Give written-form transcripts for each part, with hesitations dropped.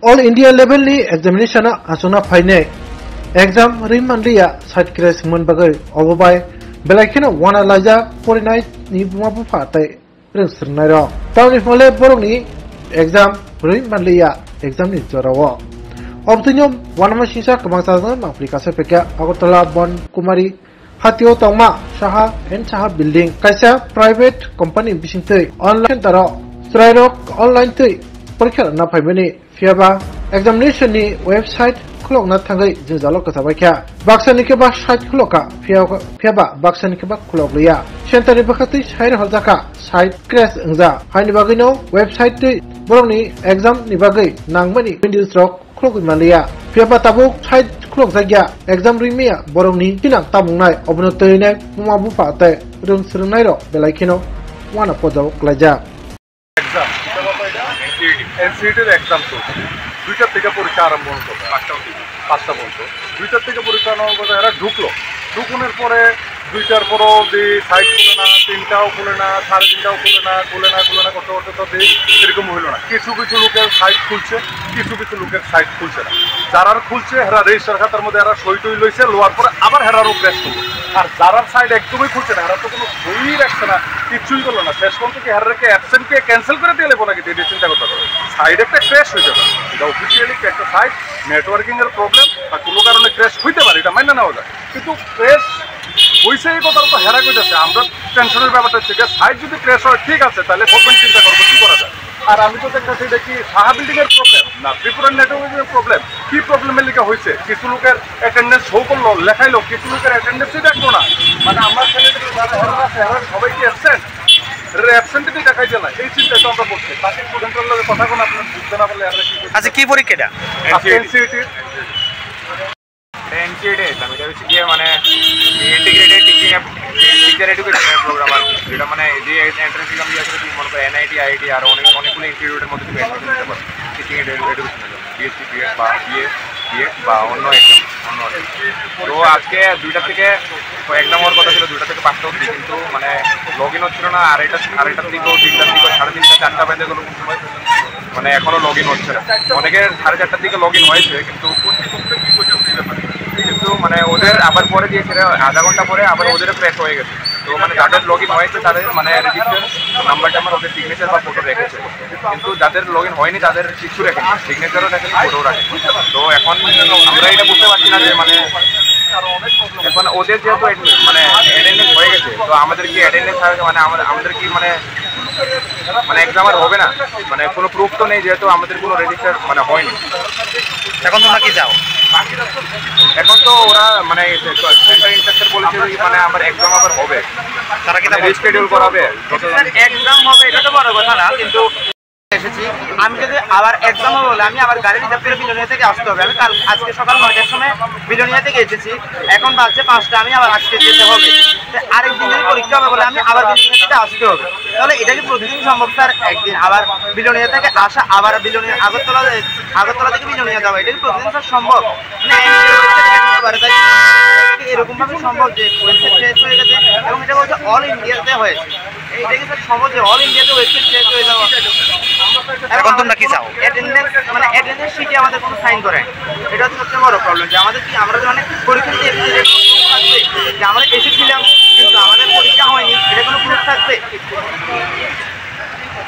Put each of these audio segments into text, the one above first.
All India level ni examination asuna faine exam rimanliya site crash mun bagai obobai belakina wana laja porinai ni bumabu fatai reng sernai ro tawni mole borong ni exam rimanliya exam ni jorawo obtinyom wanama sisa kebangsa aplikasi peka Agartala Bon Kumari Hatio Tongma Saha and Saha building kaisa private company bisingtei online taro srairok online tei porikha na phaimani fiaba examination ni website khulok na thangai jinjalo kasabai kya baksani ke ba site khuloka fiaba baksani ke ba khulok liya center ni bakhati sair hojaka site crash engja haini bagino website tei borongni exam ni bagai nangmani windows rock khulok maliya fiaba tabuk site khulok jagya exam rimia borongni tinang tamungnai obnotoi nai muma bupa tai rung srungnai ro belaikino wana pojao klaja exam NCET exam তো দুইটা থেকে পরীক্ষা আরম্ভ হতো পাঁচটা বলতো দুইটার থেকে পরীক্ষা আরম্ভ করতে এরা ঢুকুনের পরে দুইটার পরও যে সাইট খুলে না তিনটাও খুলে না সাড়ে তিনটাও খুলে না করতে করতে তো এরকম হইল না কিছু লোকের সাইট খুলছে কিছু লোকের সাইট খুলছে না যারা খুলছে হেরা রেজিস্টার খাতার মধ্যে এরা সই টই লইছে লোয়ার পরে আবার হেরারও প্রেস করবে আর যারা সাইট একদমই খুলছে না হেরা তো কোনো সই রাখছে না কিছুই করলো না শেষ পর্যন্ত কি হেরাকে অ্যাবসেন্টকে ক্যান্সেল করে দিয়ে লেবো নাকি দিয়ে চিন্তা করতে হবে সাইড একটা ক্র্যাশ হয়ে যাবে এটা অফিসিয়ালি একটা সাইট নেটওয়ার্কিংয়ের প্রবলেম আর কোনো কারণে ক্র্যাশ হইতে পারে এটা মাইনে নেওয়া যায় কিন্তু ক্র্যাশ হয়েছে এই কথা তো হেরা কইতেছে আমরা টেনশনের ব্যাপারটা হচ্ছে যে সাইট যদি ক্র্যাশ হয় ঠিক আছে তাহলে গভর্নমেন্ট চিন্তা করবো কী করা যায় আর আমি তো দেখতেছি এটা কি সাহা বিল্ডিংয়ের প্রবলেম না ত্রিপুরার নেটওয়ার্কিংয়ের প্রবলেম কী প্রবলেমের লিখা হয়েছে কিছু লোকের অ্যাটেন্ডেন্স শো করলো লেখাইলো কিছু লোকের অ্যাটেন্ডেন্সই দেখলো না মানে আমার ছেলেদের যারা হেরা আছে হেরা সবাই কি অ্যাবসেন্ট অ্যাবসেন্টই দেখাইছে না এই চিন্তায় তো আমরা করছি তাকে স্টুডেন্টের লোকের কথা কোনো আপনার বুঝতে না পারলে আচ্ছা কি পরীক্ষাটা NCET এটা হচ্ছে গিয়ে মানে ইন্টিগ্রেটেড টিচার এডুকেশনের প্রোগ্রাম আর যেটা মানে যে এন্ট্রান্স এক্সাম দিয়ে আসলে মনে করে NIT IIT আর অনেকগুলো ইনস্টিটিউটের মধ্যে তুমি অ্যাডমিশন নিতে পারো টিচিং এডুকেশনের জন্য BSc BEd বা বিএড বা অন্য এক্সাম তো আজকে 2টা থেকে এক্সাম হওয়ার কথা ছিল 2টা থেকে 5টা অবধি কিন্তু মানে লগ ইন হচ্ছিল না আড়াইটার দিকেও 3টার দিকেও 3:30 4টা বেজে গেল সময় মানে এখনও লগ ইন হচ্ছে না অনেকের 4:30টার দিকে লগ ইন হয়েছে কিন্তু মানে ওদের আবার পরে দিয়েছে আধা ঘন্টা পরে আবার ওদের প্রেস হয়ে গেছে তো মানে যাদের লগ ইন হয়েছে তাদের মানে রেজিস্টার নাম্বারটা আমার ওদের সিগনেচার বা ফটো রেখেছে কিন্তু যাদের লগ ইন হয়নি তাদের কিছু রেখেনি সিগনেচারও রেখেনি ফটোও রাখে তো এখন আমরা এটা বুঝতে পারছি না যে মানে এখন ওদের যেহেতু মানে অ্যাটেন্ডেন্স হয়ে গেছে তো আমাদের কি অ্যাটেন্ডেন্স মানে আমাদের কি মানে এক্সাম আর হবে না মানে কোনো প্রুফ তো নেই যেহেতু আমাদের কোনো রেজিস্টার মানে হয়নি এখন তোমরা কি যাও এখন তো ওরা মানে সেন্টার ইনস্ট্রাক্টর বলেছে মানে আমার এক্সাম আবার হবে তারা কি রিশিডিউল করাবে এক্সাম হবে এটা তো বড় কথা না কিন্তু এসেছি আমি যদি আবার এক্সাম হবে বলে আমি আবার গাড়ি রিজার্ভ করে বিলোনিয়া থেকে আসতে হবে আমি আজকে সকাল 9টার সময় বিলোনিয়া থেকে এসেছি এখন বাজছে 5টা আমি আবার আসতে যেতে হবে আরেকদিন যদি পরীক্ষা হবে বলে আমি আবার বিলোনিয়া থেকে আসতে হবে তাহলে এটা কি প্রতিদিন সম্ভব স্যার একদিন আবার বিলোনিয়া থেকে আসা আবার বিলোনিয়া আগরতলা থেকে বিলোনিয়া যাওয়া এটা কি প্রতিদিন স্যার সম্ভব এরকম ভাবে সম্ভব যে ওয়েবসাইট শেষ হয়ে গেছে এবং এটা বলছে অল ইন্ডিয়াতে হয়েছে এইটা কি স্যার সম্ভব যে অল ইন্ডিয়াতে ওয়েবসাইট শেষ হয়ে যাওয়া এখন তোমরা কি চাও অ্যাটেন্ডেন্স শিটে আমাদের কোনো সাইন করে এটা হচ্ছে সবচেয়ে বড় প্রবলেম যে আমাদের কি আমরা যে অনেক পরীক্ষা দিয়ে থাকবে যে আমরা এসেছিলাম কিন্তু আমাদের পরীক্ষা হয়নি এটা কোনো প্রুফ থাকবে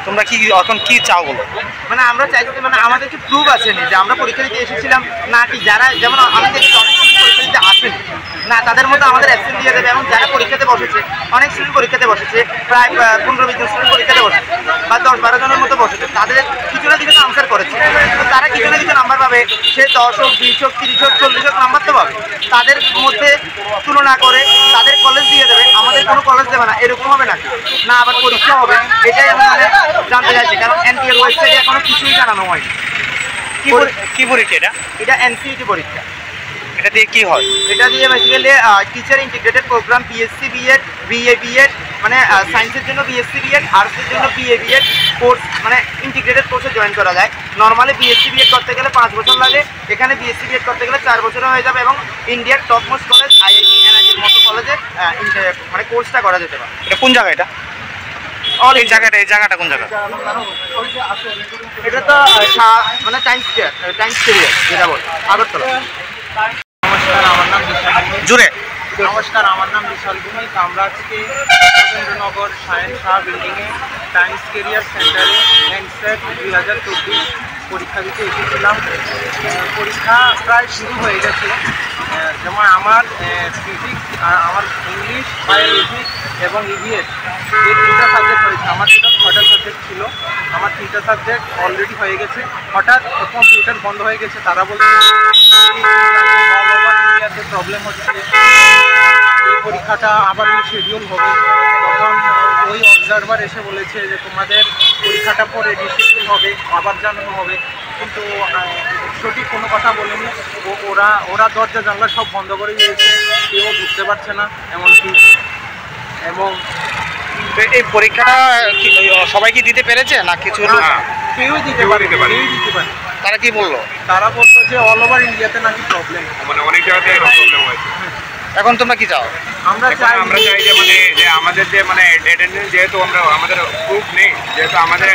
তোমরা কি এখন কি চাও বলো মানে আমরা চাইছি মানে আমাদের কি প্রুফ আছে না যে আমরা পরীক্ষা দিতে এসেছিলাম না কি যারা যেমন আমি দেখি অনেক পরীক্ষা দিতে আসেনি না তাদের মধ্যে আমাদের অ্যাবসেন্ট দিয়ে দেবে এবং যারা পরীক্ষাতে বসেছে অনেক স্টুডেন্ট পরীক্ষাতে বসেছে প্রায় 15-20 জন স্টুডেন্ট পরীক্ষাতে বসেছে বা 10-12 জনের মতো বসেছে তাদের কিছু না কিছু তো আনসার করেছে তো তারা কিছু না কিছু নাম্বার পাবে সে 10 হোক 20 হোক 30 হোক 40 হোক নাম্বার তো পাবে তাদের মধ্যে তুলনা করে তাদের কলেজ দিয়ে দেবে আমাদের কোনো কলেজ দেবে না এরকম হবে নাকি না আবার পরীক্ষা হবে এটাই আমি মানে জানতে চাইছি কারণ NTA ওয়েবসাইটে এখনো কিছুই জানানো হয়নি কি পরীক্ষা এটা NCET পরীক্ষা এটা দিয়ে কি হয় এটা দিয়ে basically teacher integrated program BSc BEd BA BEd মানে সায়েন্সের জন্য BSc BEd আর্টসের জন্য BA BEd কোর্স মানে ইন্টিগ্রেটেড কোর্সে জয়েন করা যায় নর্মালি BSc BEd করতে গেলে 5 বছর লাগে এখানে BSc BEd করতে গেলে 4 বছরে হয়ে যাবে এবং ইন্ডিয়ার top most college IIT NIT এর মতো কলেজে মানে কোর্সটা করা যেতে পারে এটা কোন জায়গা এটা এই জায়গাটা কোন জায়গা? এটা তো মানে টাইমস কেরিয়ার যেটা বল আগরতলা। নমস্কার, আমার নাম বিশাল জুড়ে নমস্কার, আমার নাম বিশাল ভূমিক। আমরা আজকে রবীন্দ্রনগর সায়েন্স শাহ বিল্ডিংয়ে টাইমস কেরিয়ার সেন্টারে এনসেট 2024 পরীক্ষা দিতে এসেছিলাম। পরীক্ষা প্রায় শুরু হয়ে গেছে। যেমন আমার ফিজিক্স, আমার ইংলিশ, বায়োলজি এবং ইভিএস এই 3টা সাবজেক্ট হয়েছে। আমার টোটাল 6টা সাবজেক্ট ছিল। আমার 3টা সাবজেক্ট অলরেডি হয়ে গেছে। হঠাৎ কম্পিউটার বন্ধ হয়ে গেছে। তারা বলছে ইন্ডিয়াতে প্রবলেম হচ্ছে, এই পরীক্ষাটা আবার রিশিডিউল হবে। তখন ওই অবজারভার এসে বলেছে যে তোমাদের পরীক্ষাটা পরে রিশিডিউল হবে, আবার জানানো হবে। কিন্তু সঠিক কোনো কথা বলেনি। ওরা দরজা জানলা সব বন্ধ করে দিয়েছে, কেউ বুঝতে পারছে না এমনকি। এবং এই পরীক্ষাটা সবাই কি দিতে পেরেছে না কিছু? কেউই দিতে পারে। তারা কি বললো? তারা বলতো যে অল ওভার ইন্ডিয়াতে নাকি প্রবলেম, মানে অনেক জায়গাতে প্রবলেম হয়েছে। এখন তোমরা কি চাও? আমরা চাই যে যে আমাদের যে অ্যাটেন্ডেন্স, যেহেতু আমাদের প্রুফ নেই, যেহেতু আমাদের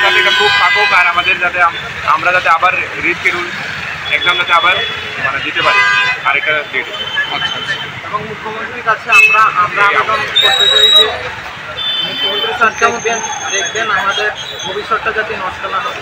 যাতে একটা প্রুফ থাকুক, আর আমাদের যাতে আমরা যাতে আবার রিশিডিউল এক্সাম যাতে আবার দিতে পারি আরেকটা ডেট। এবং মুখ্যমন্ত্রীর কাছে আমরা আবেদন করতে চাই যে মুখ্যমন্ত্রী স্যার দেখবেন আমাদের ভবিষ্যৎটা যাতে নষ্ট না হয়।